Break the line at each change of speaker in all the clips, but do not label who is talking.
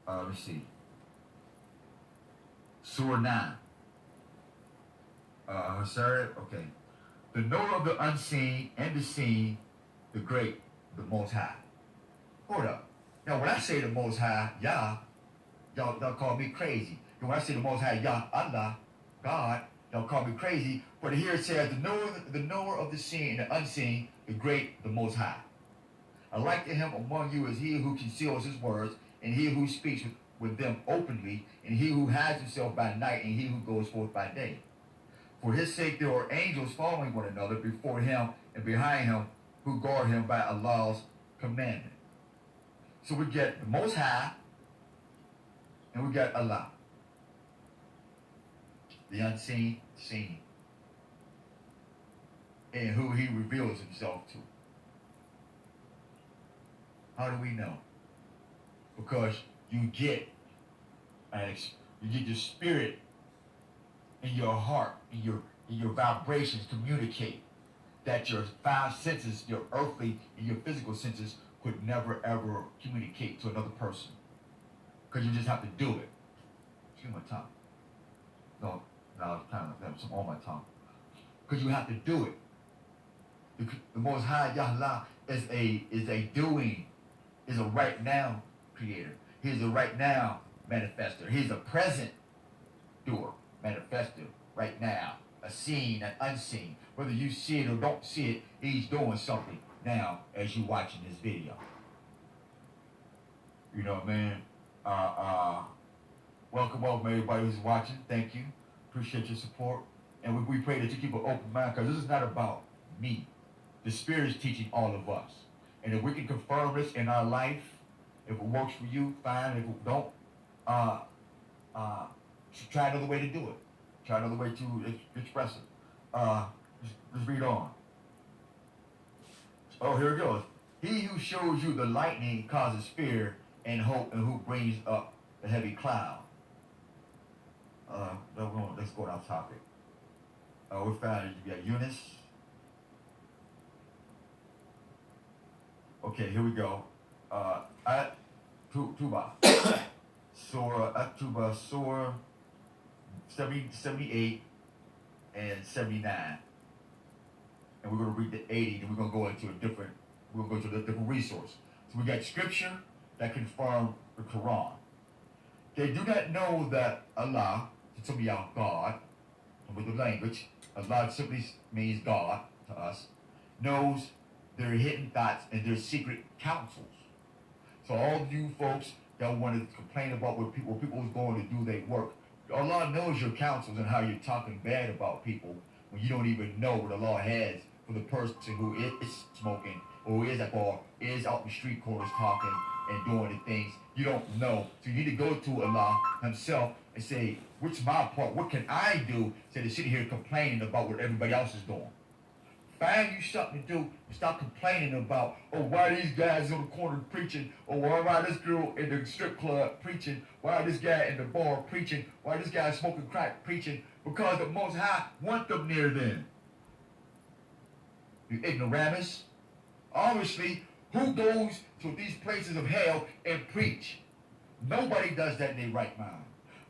Let's see. Surah 9. Sorry, okay. The knower of the unseen and the seen, the great, the most high. Hold up. Now, when I say the most high, Yah, y'all call me crazy. And when I say the most high, Yah, Allah, God, y'all call me crazy. But here it says, the knower of the seen and the unseen, the great, the most high. Alike to him among you is he who conceals his words, and he who speaks with them openly, and he who hides himself by night, and he who goes forth by day. For his sake there are angels following one another before him and behind him, who guard him by Allah's commandment. So we get the Most High, and we got Allah, the unseen, seen, and who he reveals himself to. How do we know? Because you get your spirit and your heart and your vibrations communicate that your five senses, your earthly and your physical senses, could never ever communicate to another person. Because you just have to do it. Excuse my tongue. No, it's kind of some on my tongue. Because you have to do it. The Most High Yahweh is a doing, is a right now creator. He is a right now manifester. He is a present doer, manifester, right now. A seen and unseen. Whether you see it or don't see it, he's doing something now as you're watching this video. You know what I mean? Welcome everybody who's watching. Thank you. Appreciate your support. And we pray that you keep an open mind, because this is not about me. The Spirit is teaching all of us. And if we can confirm this in our life, if it works for you, fine. If it don't, try another way to do it. Try another way to express it. Just read on. Oh, here it goes. He who shows you the lightning causes fear and hope, and who brings up the heavy cloud. Let's go off topic. We found you got Eunice. Okay, here we go. At Tuba. Surah 78 and 79. And we're going to read the 80, and we're going to go into a different resource. So we got scripture that confirm the Quran. They do not know that Allah, to me out God, and with the language, Allah simply means God to us, knows their hidden thoughts and their secret counsels. So all you folks that want to complain about what people is going to do their work, Allah knows your counsels and how you're talking bad about people when you don't even know what Allah has for the person who is smoking, or who is at bar, is out in the street corners talking and doing the things you don't know. So you need to go to Allah himself and say, what's my part? What can I do instead of sitting here complaining about what everybody else is doing? Find you something to do and stop complaining about, oh, why these guys on the corner preaching, or why this girl in the strip club preaching, why this guy in the bar preaching, why this guy smoking crack preaching, because the Most High want them near them. You ignoramus. Obviously, who goes to these places of hell and preach? Nobody does that in their right mind.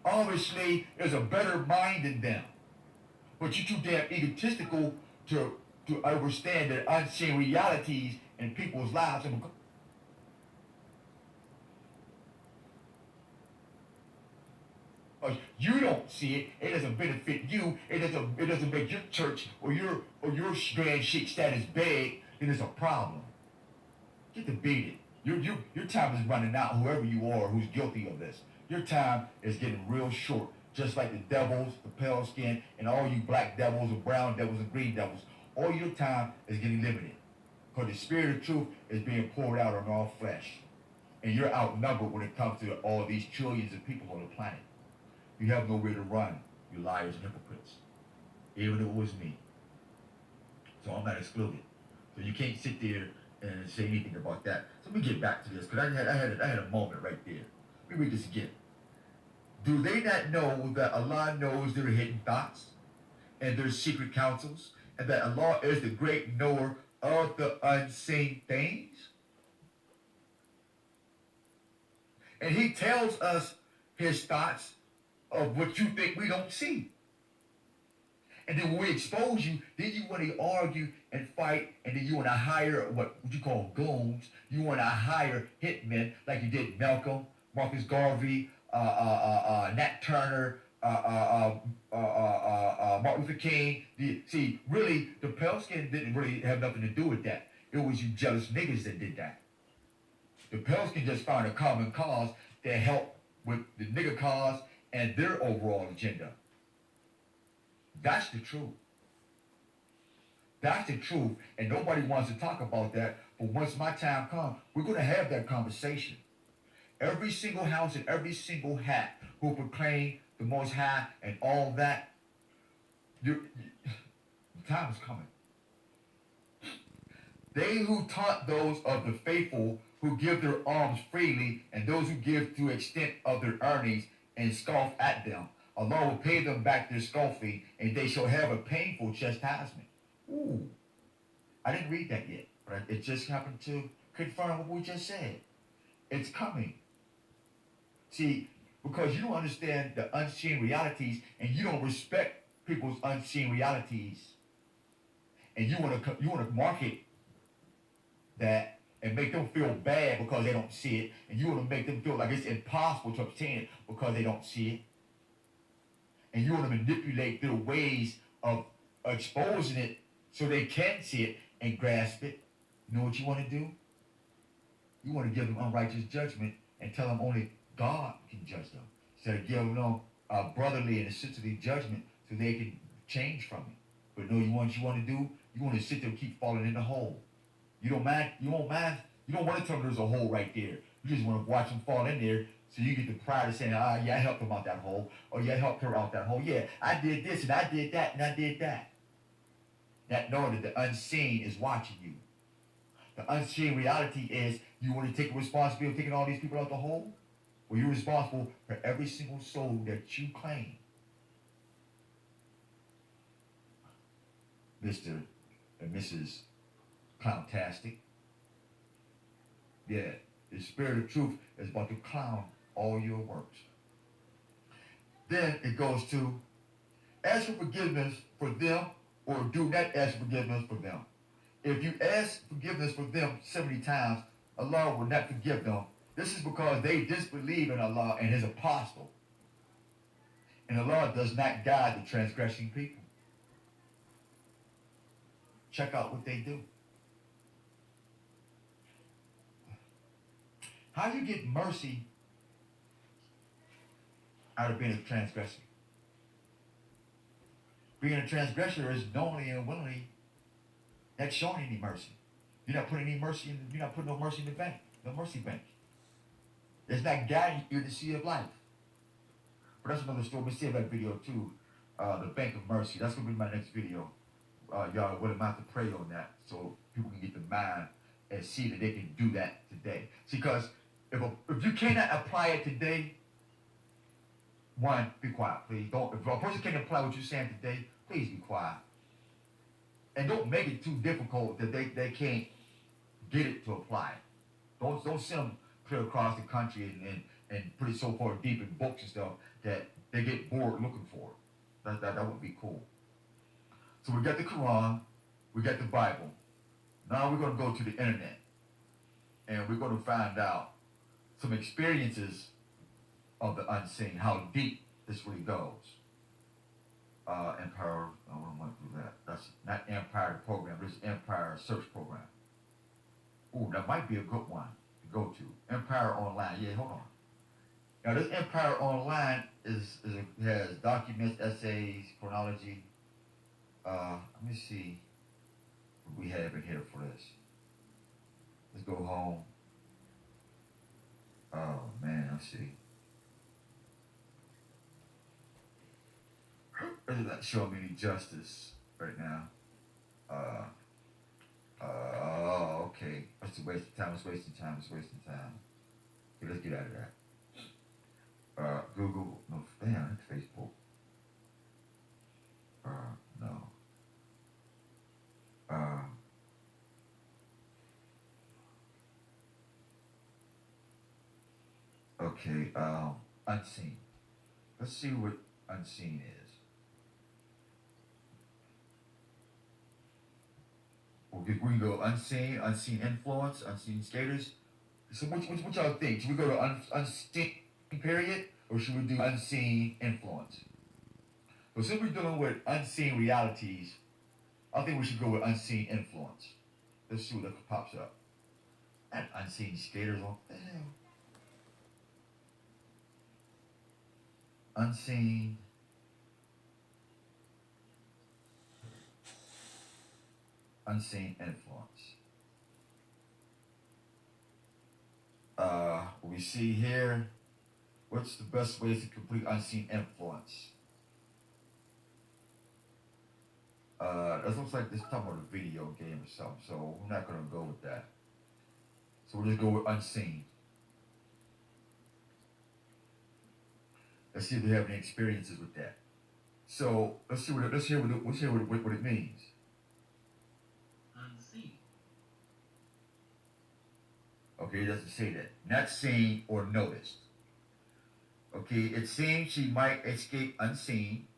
Obviously, there's a better mind than them. But you're too damn egotistical to understand the unseen realities in people's lives. You don't see it. It doesn't benefit you. It doesn't make your church or your grand chic status big. Then it's a problem. Get to beat it. Your time is running out. Whoever you are, who's guilty of this, your time is getting real short. Just like the devils, the pale skin, and all you black devils and brown devils and green devils. All your time is getting limited, because the Spirit of truth is being poured out on all flesh. And you're outnumbered when it comes to all these trillions of people on the planet. You have nowhere to run, you liars and hypocrites. Even if it was me. So I'm not excluded. So you can't sit there and say anything about that. So let me get back to this, because I had a moment right there. Let me read this again. Do they not know that Allah knows their hidden thoughts and their secret counsels, and that Allah is the great knower of the unseen things? And he tells us his thoughts of what you think we don't see. And then when we expose you, then you want to argue and fight, and then you want to hire what you call goons. You want to hire hitmen like you did Malcolm, Marcus Garvey, Nat Turner, Martin Luther King. See, really, the pale skin didn't really have nothing to do with that. It was you jealous niggas that did that. The pale skin just found a common cause that helped with the nigga cause and their overall agenda. That's the truth. That's the truth. And nobody wants to talk about that. But once my time comes, we're going to have that conversation. Every single house and every single hat who proclaim the Most High and all that, the time is coming. They who taught those of the faithful who give their alms freely and those who give to extent of their earnings and scoff at them, Allah will pay them back their scoffing, and they shall have a painful chastisement. Ooh, I didn't read that yet, but it just happened to confirm what we just said. It's coming. See, because you don't understand the unseen realities, and you don't respect people's unseen realities, and you want to market that and make them feel bad because they don't see it, and you want to make them feel like it's impossible to obtain it because they don't see it. And you want to manipulate their ways of exposing it so they can see it and grasp it. You know what you want to do? You want to give them unrighteous judgment and tell them only God can judge them. Instead of giving them a brotherly and a sisterly judgment so they can change from it. But no, what you want to do? You want to sit there and keep falling in the hole. You don't mind. You don't want to tell them there's a hole right there. You just want to watch them fall in there. So you get the pride of saying, yeah, I helped him out that hole. Or yeah, I helped her out that hole. Yeah, I did this and I did that and I did that. Not knowing that the unseen is watching you. The unseen reality is you want to take responsibility of taking all these people out the hole? Well, you're responsible for every single soul that you claim. Mr. and Mrs. Clowntastic. Yeah, the spirit of truth is about to clown all your works. Then it goes to ask for forgiveness for them or do not ask forgiveness for them. If you ask forgiveness for them 70 times, Allah will not forgive them. This is because they disbelieve in Allah and His apostle. And Allah does not guide the transgressing people. Check out what they do. How do you get mercy out of being a transgressor? Being a transgressor is knowingly and willingly not showing any mercy. You're not putting any mercy in. You're not putting no mercy in the bank. No mercy bank. It's not guiding you to the sea of life. But that's another story. We'll see that video too. The Bank of Mercy. That's gonna be my next video. Y'all will have to pray on that so people can get the mind and see that they can do that today. See, because if you cannot apply it today, one, be quiet, please. Don't. If a person can't apply what you're saying today, please be quiet. And don't make it too difficult that they can't get it to apply it. Don't send them clear across the country and put it so far deep in books and stuff that they get bored looking for it. That would be cool. So we got the Quran, we got the Bible. Now we're going to go to the internet, and we're going to find out some experiences of the unseen, how deep this really goes. Empire, I don't want to do that. That's not Empire program, this is Empire search program. Ooh, that might be a good one to go to. Empire Online, yeah, hold on. Now this Empire Online has documents, essays, chronology. Let me see what we have in here for this. Let's go home. Oh man, let's see. It is not showing me any justice right now. Oh, okay. It's a waste of time. It's wasting time. It's wasting time. Okay, let's get out of that. Google. No, damn, it's Facebook. No. Okay, unseen. Let's see what unseen is. Okay, we can go unseen, unseen influence, unseen skaters. So what y'all think? Should we go to unseen period, or should we do unseen influence? So since we're dealing with unseen realities, I think we should go with unseen influence. Let's see what pops up. And unseen skaters on the hell. Unseen influence. We see here, what's the best way to complete unseen influence? That looks like this talking about a video game or something, so we're not gonna go with that. So we'll just go with unseen. Let's see if they have any experiences with that. So let's hear what it means.
Unseen.
Okay, it doesn't say that. Not seen or noticed. Okay, it seems she might escape unseen.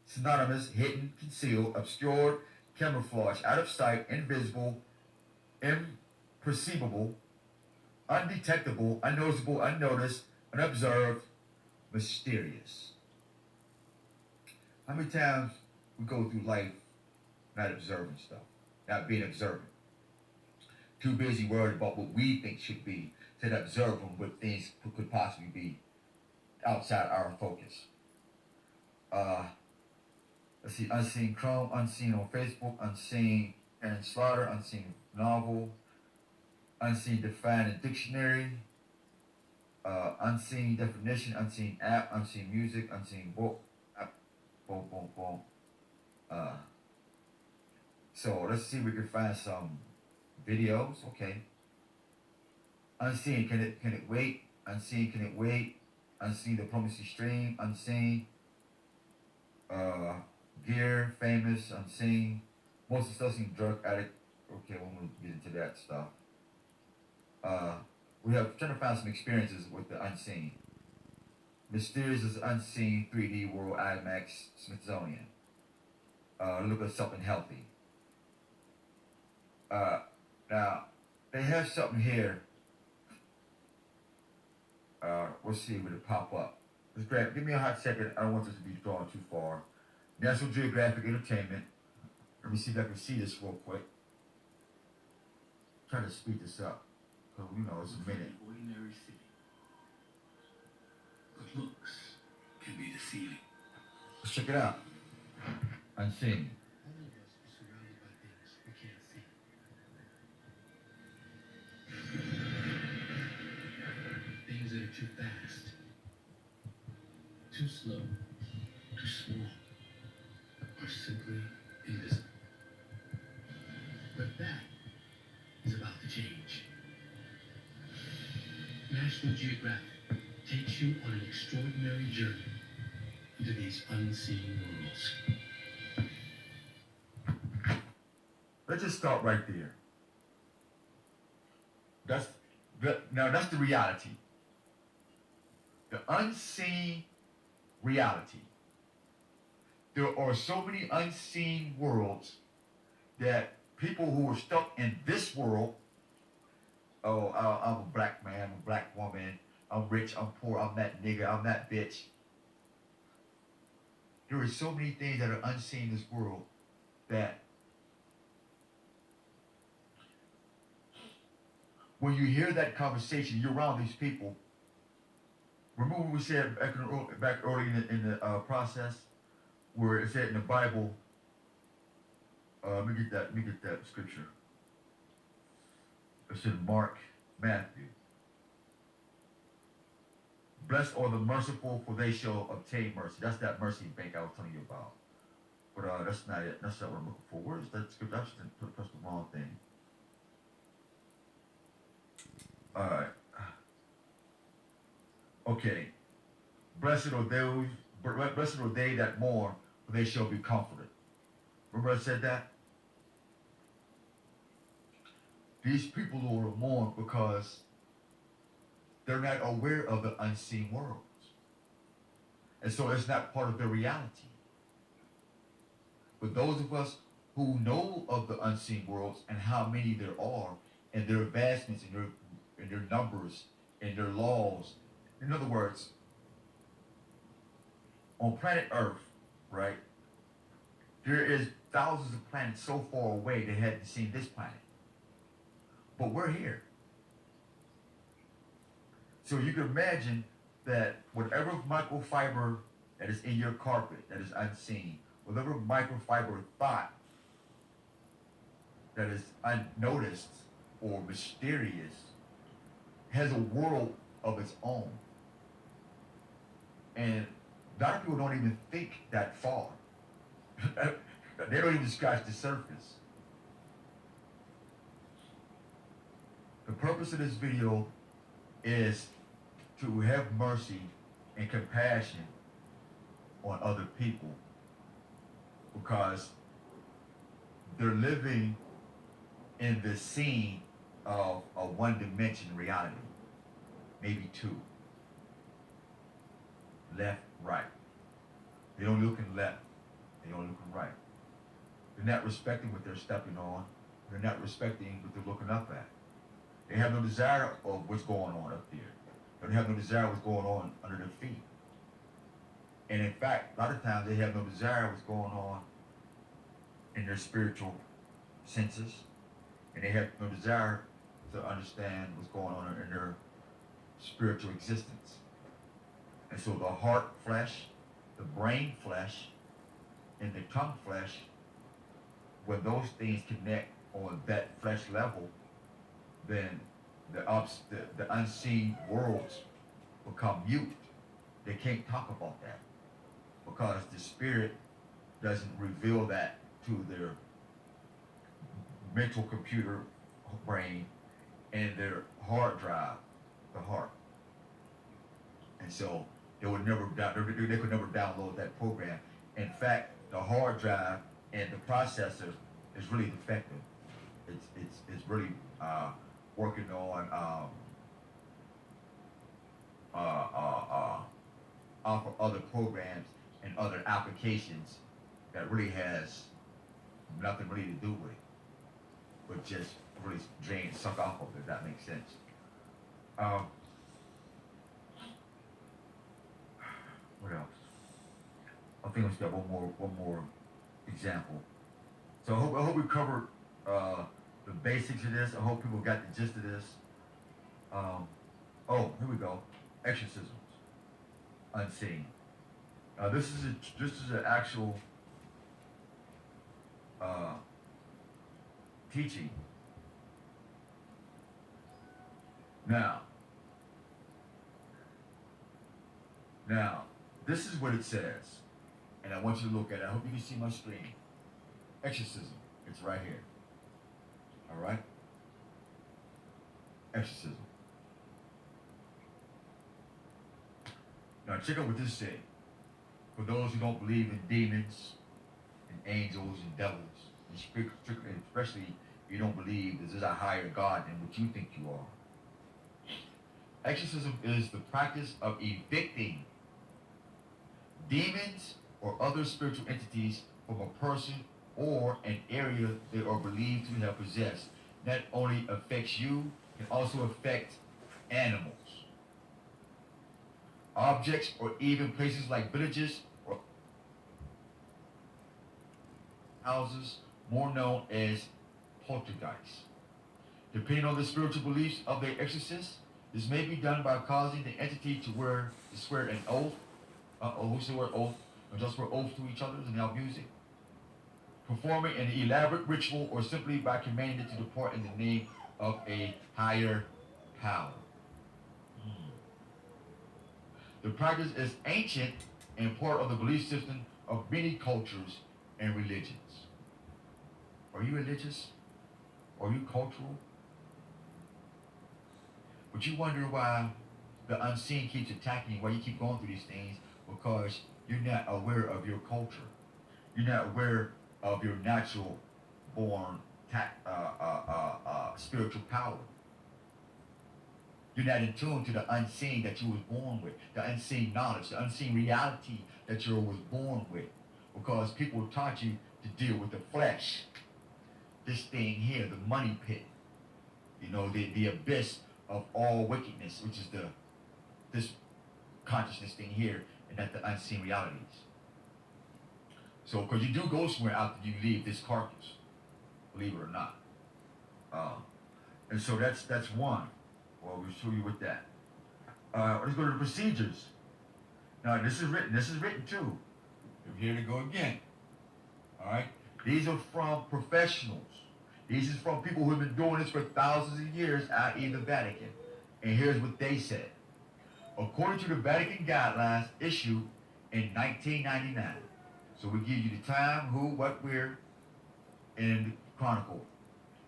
Synonymous, hidden, concealed, obscured, camouflaged, out of sight, invisible, imperceivable, undetectable, unnoticeable, unnoticed, unobserved, mysterious. How many times we go through life not observing stuff, not being observant? Too busy worried about what we think should be to observe what things could possibly be outside our focus. Let's see, unseen Chrome, unseen on Facebook, unseen Aaron Slaughter, unseen novel, unseen defined in dictionary, unseen definition, unseen app, unseen music, unseen book, boom, boom, boom. So let's see if we can find some videos. Okay. Unseen, can it wait? Unseen, can it wait? Unseen diplomacy stream, unseen. Gear, famous, unseen. Most of the stuff seems drug addict. Okay, we won't get into that stuff. We have trying to find some experiences with the unseen. Mysterious is unseen 3D world IMAX Smithsonian. Look at something healthy. Now they have something here. We'll see when it pop up. Let's grab. Give me a hot second. I don't want this to be drawn too far. National Geographic Entertainment. Let me see if I can see this real quick. Try to speed this up. Because we know it's a minute.
An ordinary city. But looks can be deceiving.
Let's check it out. Unseen.
All of us are surrounded by things we can't see. Things that are too fast, too slow, too small, are simply invisible. But that is about to change. National Geographic takes you on an extraordinary journey into these unseen worlds.
Let's just start right there. That's the reality. The unseen reality. There are so many unseen worlds that people who are stuck in this world, oh, I'm a black man, I'm a black woman, I'm rich, I'm poor, I'm that nigga, I'm that bitch. There are so many things that are unseen in this world that when you hear that conversation, you're around these people. Remember what we said back early in the process, where it said in the Bible. Let me get that scripture. It's in Matthew. Blessed are the merciful, for they shall obtain mercy. That's that mercy bank I was telling you about. But that's not it. That's not what I'm looking for. Where is that scripture? I just pressed the wrong thing. All right. Okay. Blessed are they that mourn, for they shall be comforted. Remember I said that? These people will mourn because They're not aware of the unseen worlds. And so it's not part of their reality. But those of us who know of the unseen worlds and how many there are, and their advancements and their numbers and their laws, in other words, on planet Earth, right, there is thousands of planets so far away they hadn't seen this planet. But we're here. So you can imagine that whatever microfiber that is in your carpet that is unseen, whatever microfiber thought that is unnoticed or mysterious, has a world of its own. And a lot of people don't even think that far. They don't even scratch the surface. The purpose of this video is to have mercy and compassion on other people, because they're living in the scene of a one-dimension reality, maybe two. Left, right. They don't look in left. They don't look in right. They're not respecting what they're stepping on. They're not respecting what they're looking up at. They have no desire of what's going on up there. They have no desire what's going on under their feet. And in fact, a lot of times they have no desire what's going on in their spiritual senses. And they have no desire to understand what's going on in their spiritual existence. And so the heart flesh, the brain flesh, and the tongue flesh, when those things connect on that flesh level, then the unseen worlds become mute. They can't talk about that because the spirit doesn't reveal that to their mental computer brain and their hard drive, the heart. And so they could never download that program. In fact, the hard drive and the processor is really defective. It's really working on off of other programs and other applications that really has nothing really to do with it, but just really suck off of it, if that makes sense. What else? I think let's get one more example. So I hope we covered the basics of this. I hope people got the gist of this. Oh, here we go. Exorcisms, unseen. This is an actual teaching. Now, this is what it says, and I want you to look at it. I hope you can see my screen. Exorcism. It's right here. All right? Exorcism. Now check out what this said. For those who don't believe in demons and angels and devils, and especially if you don't believe this is a higher God than what you think you are. Exorcism is the practice of evicting demons or other spiritual entities from a person or an area they are believed to have possessed. Not only affects you, can also affect animals, objects, or even places like villages or houses, more known as poltergeists. Depending on the spiritual beliefs of the exorcist, this may be done by causing the entity to swear an oath. Who's the word oath? Or just swear oath to each other and now music. Performing an elaborate ritual, or simply by commanding it to depart in the name of a higher power. The practice is ancient and part of the belief system of many cultures and religions. Are you religious? Are you cultural? But you wonder why the unseen keeps attacking you, why you keep going through these things, because you're not aware of your culture. You're not aware of your natural born spiritual power. You're not in tune to the unseen that you was born with, the unseen knowledge, the unseen reality that you was born with. Because people taught you to deal with the flesh, this thing here, the money pit, the abyss of all wickedness, which is this consciousness thing here, and that the unseen realities. So, because you do go somewhere after you leave this carcass, believe it or not. And so that's one. Well, we'll show you with that. Let's go to the procedures. Now, this is written too. Here to go again. All right. These are from professionals. These is from people who have been doing this for thousands of years, i.e. the Vatican. And here's what they said. According to the Vatican guidelines issued in 1999. So we give you the time, who, what, where, and the chronicle.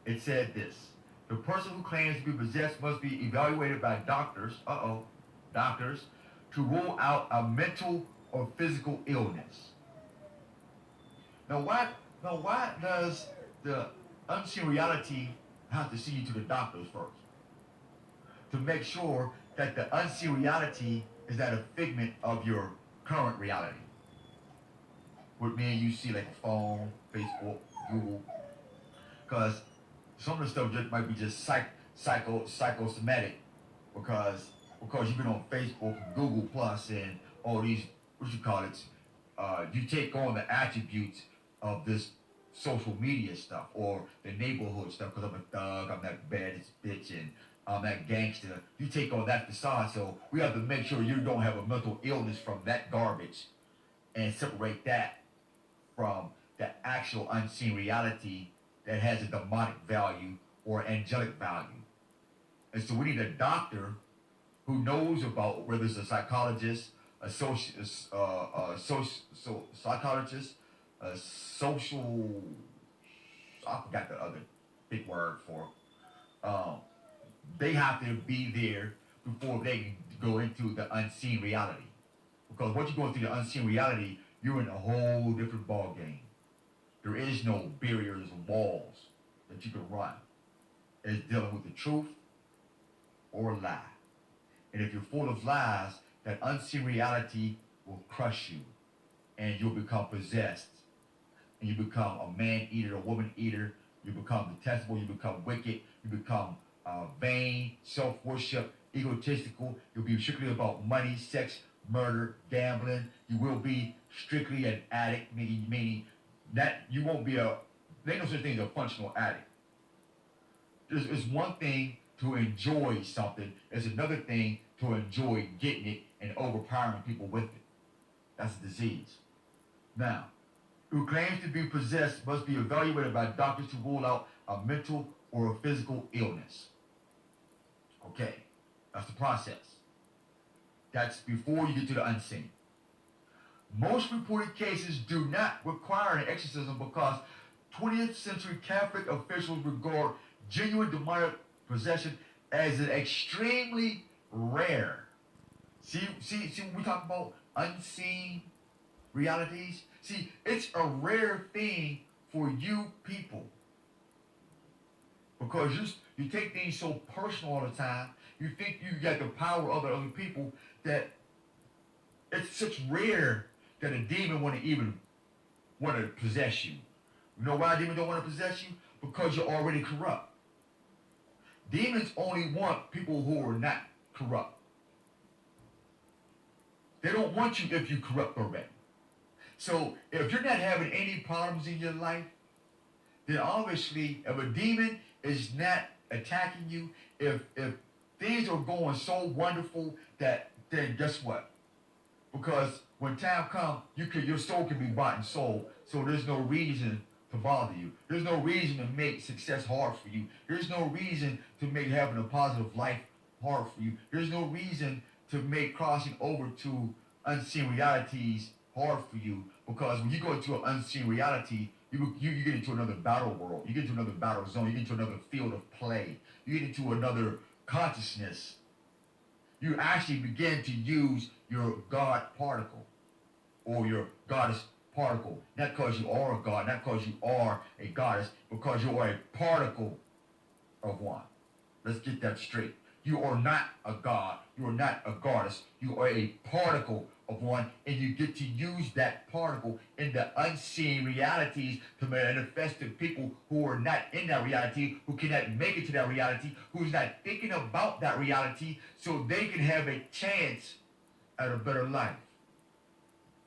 It said this. The person who claims to be possessed must be evaluated by doctors, to rule out a mental or physical illness. Now why does the unseen reality have to see you to the doctors first? To make sure that the unseen reality is not a figment of your current reality. What me and you see like a phone, Facebook, Google. Because some of the stuff just might be just psychosomatic because you've been on Facebook and Google Plus and all these, you take on the attributes of this social media stuff or the neighborhood stuff because I'm a thug, I'm that baddest bitch, and I'm that gangster. You take on that facade, so we have to make sure you don't have a mental illness from that garbage and separate that from the actual unseen reality that has a demonic value or angelic value. And so we need a doctor who knows about whether it's a psychologist, a psychologist, a social, I forgot the other big word for it. They have to be there before they can go into the unseen reality. Because once you go into the unseen reality, you're in a whole different ball game. There is no barriers or walls that you can run. It's dealing with the truth or a lie. And if you're full of lies, that unseen reality will crush you. And you'll become possessed. And you become a man-eater, a woman-eater. You become detestable. You become wicked. You become vain, self-worship, egotistical. You'll be strictly about money, sex, murder, gambling. You will be strictly an addict, meaning that you won't be there ain't no such thing as a functional addict. It's one thing to enjoy something. It's another thing to enjoy getting it and overpowering people with it. That's a disease. Now, who claims to be possessed must be evaluated by doctors to rule out a mental or a physical illness. Okay, that's the process. That's before you get to the unseen. Most reported cases do not require an exorcism because 20th century Catholic officials regard genuine demonic possession as an extremely rare. See, when we talk about unseen realities, see, it's a rare thing for you people. Because you take things so personal all the time, you think you got the power of other people, that it's such rare that a demon want to possess you. You know why a demon don't want to possess you? Because you're already corrupt. Demons only want people who are not corrupt. They don't want you if you corrupt already. So if you're not having any problems in your life, then obviously if a demon is not attacking you, if things are going so wonderful, then guess what? Because when time comes, your soul can be bought and sold. So there's no reason to bother you. There's no reason to make success hard for you. There's no reason to make having a positive life hard for you. There's no reason to make crossing over to unseen realities hard for you. Because when you go into an unseen reality, you get into another battle world. You get into another battle zone. You get into another field of play. You get into another consciousness. You actually begin to use your God particle or your goddess particle. Not because you are a god, not because you are a goddess, because you are a particle of one. Let's get that straight. You are not a god. You are not a goddess. You are a particle of one, and you get to use that particle in the unseen realities to manifest to people who are not in that reality, who cannot make it to that reality, who's not thinking about that reality, so they can have a chance at a better life.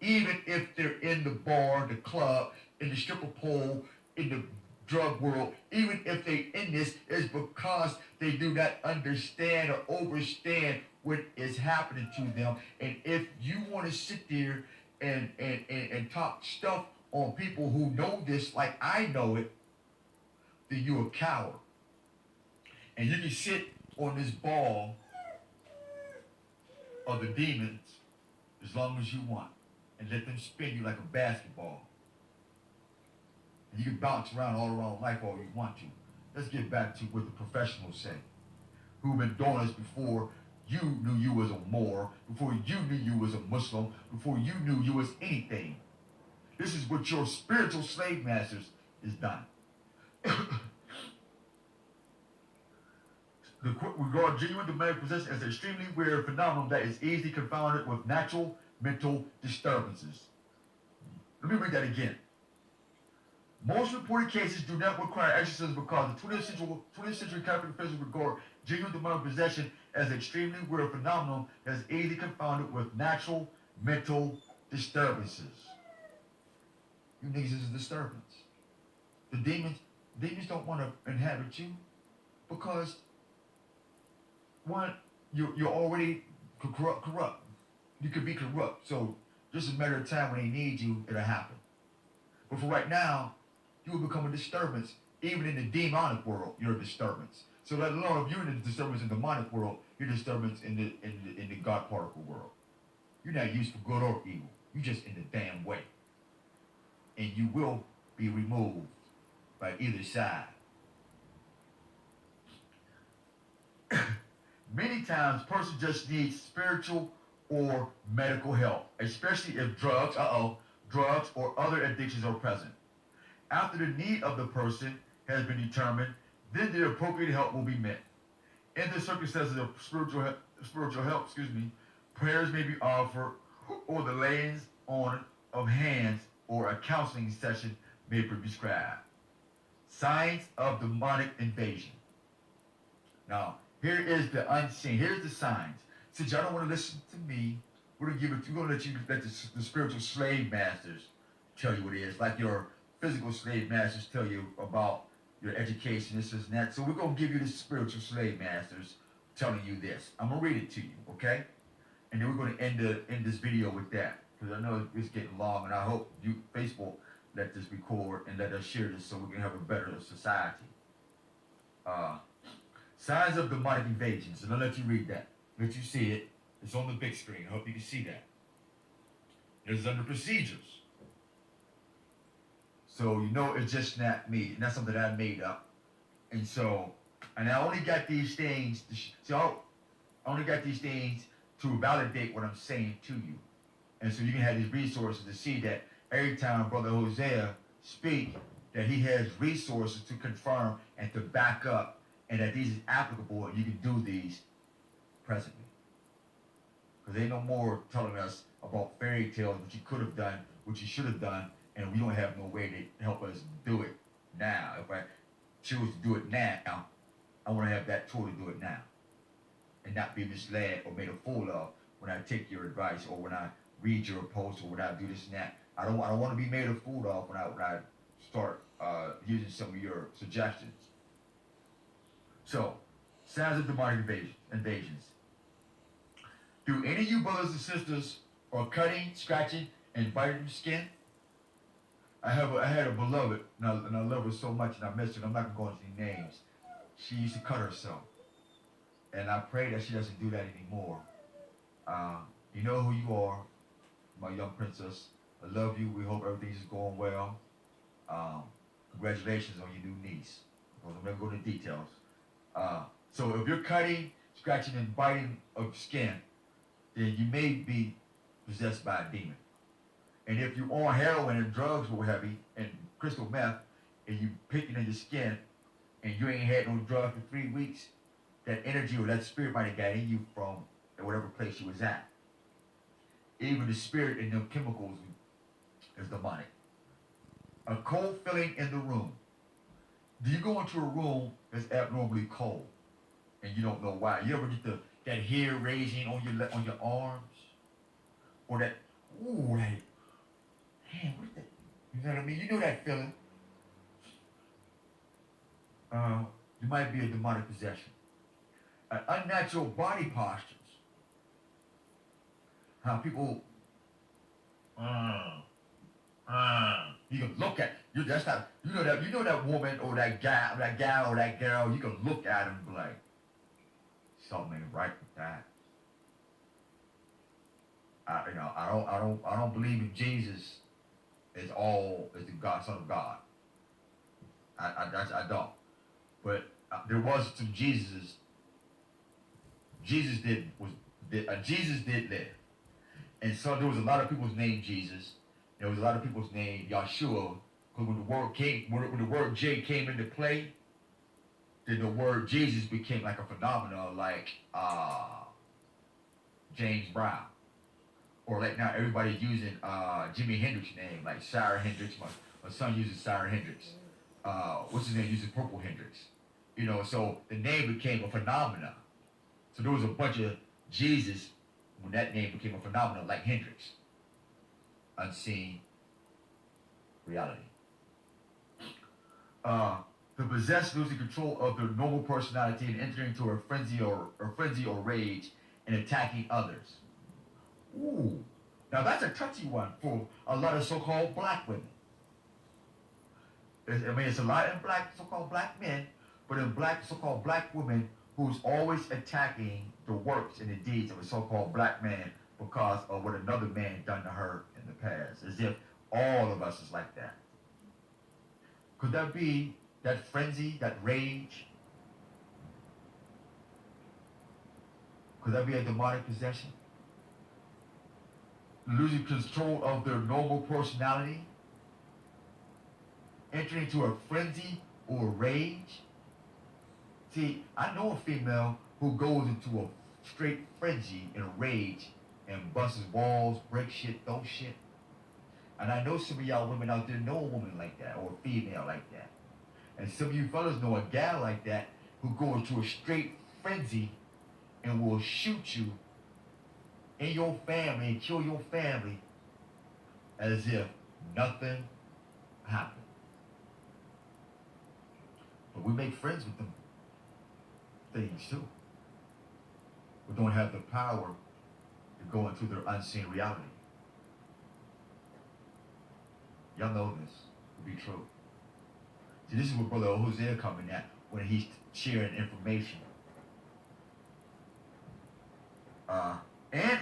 Even if they're in the bar, the club, in the stripper pole, in the drug world, even if they in this, is because they do not understand or understand what is happening to them. And if you want to sit there and talk stuff on people who know this like I know it, then you're a coward. And you can sit on this ball of the demons as long as you want and let them spin you like a basketball. And you can bounce around all around life all you want to. Let's get back to what the professionals say, who've been doing this before you knew you was a Moor, before you knew you was a Muslim, before you knew you was anything. This is what your spiritual slave masters is done. We regard genuine demonic possession as an extremely weird phenomenon that is easily confounded with natural mental disturbances. Let me read that again. Most reported cases do not require exorcism because the 20th century Catholic officials regard genuine demonic possession as an extremely weird phenomenon that is easily confounded with natural mental disturbances. You niggas is a disturbance. The demons don't want to inhabit you because, one, you're already corrupt. You could be corrupt. So just a matter of time when they need you, it'll happen. But for right now, you will become a disturbance. Even in the demonic world, you're a disturbance. So let alone if you're in the disturbance in the demonic world, you're a disturbance in the God particle world. You're not used for good or evil. You're just in the damn way. And you will be removed by either side. Many times, a person just needs spiritual or medical help, especially if drugs or other addictions are present. After the need of the person has been determined, then the appropriate help will be met. In the circumstances of spiritual help, prayers may be offered, or the laying on of hands or a counseling session may be prescribed. Signs of demonic invasion. Now, here is the unseen. Here's the signs. Since y'all don't want to listen to me, we're gonna let the spiritual slave masters tell you what it is, like your physical slave masters tell you about your education, this and that. So we're gonna give you the spiritual slave masters telling you this. I'm gonna read it to you, okay? And then we're gonna end this video with that, because I know it's getting long, and I hope Facebook let this record and let us share this so we can have a better society. Signs of demonic invasions, and I'll let you read that. Let you see it. It's on the big screen. I hope you can see that. It is under procedures. So you know it's just not me, and that's something that I made up. And I only got these things I only got these things to validate what I'm saying to you. And so you can have these resources to see that every time Brother Hosea speak, that he has resources to confirm and to back up, and that these is applicable, and you can do these presently. Because ain't no more telling us about fairy tales, what you could have done, what you should have done, and we don't have no way to help us do it now. If I choose to do it now, I want to have that tool to do it now, and not be misled or made a fool of when I take your advice or when I read your post or when I do this and that. I don't want to be made a fool of when I start using some of your suggestions. So, signs of demonic invasions. Do any of you brothers and sisters are cutting, scratching, and biting your skin? I had a beloved, and I love her so much, and I miss her. I'm not going to go into any names. She used to cut herself, and I pray that she doesn't do that anymore. You know who you are, my young princess. I love you. We hope everything's going well. Congratulations on your new niece. I'm not going to go into details. So if you're cutting, scratching, and biting of skin, then you may be possessed by a demon. And if you're on heroin and drugs were heavy and crystal meth, and you picking in your skin, and you ain't had no drugs for 3 weeks, that energy or that spirit might have got in you from whatever place you was at. Even the spirit and them chemicals is demonic. A cold feeling in the room. Do you go into a room that's abnormally cold and you don't know why? You ever get that hair raising on your arms, or that like, damn, what is that? You know what I mean? You know that feeling. You might be a demonic possession. Unnatural body postures. How people, you can look at you. That's not you know that woman or that guy, or that girl. You can look at them and be like, something ain't right with that. I don't believe in Jesus as the God, Son of God. I don't. But there was some Jesuses. Jesus did live, and so there was a lot of people's named Jesus. There was a lot of people's named Yahshua. Because when the word J came into play, then the word Jesus became like a phenomenon, like James Brown, or like now everybody's using Jimi Hendrix's name, like Sarah Hendrix. My son uses Sarah Hendrix. What's his name? Uses Purple Hendrix. So the name became a phenomenon. So there was a bunch of Jesus when that name became a phenomenon, like Hendrix. Unseen reality. The possessed losing control of their normal personality and entering into a frenzy or rage and attacking others. Ooh, now that's a touchy one for a lot of so-called black women. It's a lot in so-called black men, but in so-called black women who's always attacking the works and the deeds of a so-called black man because of what another man done to her in the past. As if all of us is like that. Could that be that frenzy, that rage? Could that be a demonic possession? Losing control of their normal personality? Entering into a frenzy or rage? See, I know a female who goes into a straight frenzy and a rage and busts walls, breaks shit, throws shit. And I know some of y'all women out there know a woman like that, or a female like that. And some of you fellas know a gal like that who go into a straight frenzy and will shoot you in your family and kill your family as if nothing happened. But we make friends with them things too. We don't have the power to go into their unseen reality. Y'all know this to be true. See, this is where Brother Hosea coming at when he's sharing information. And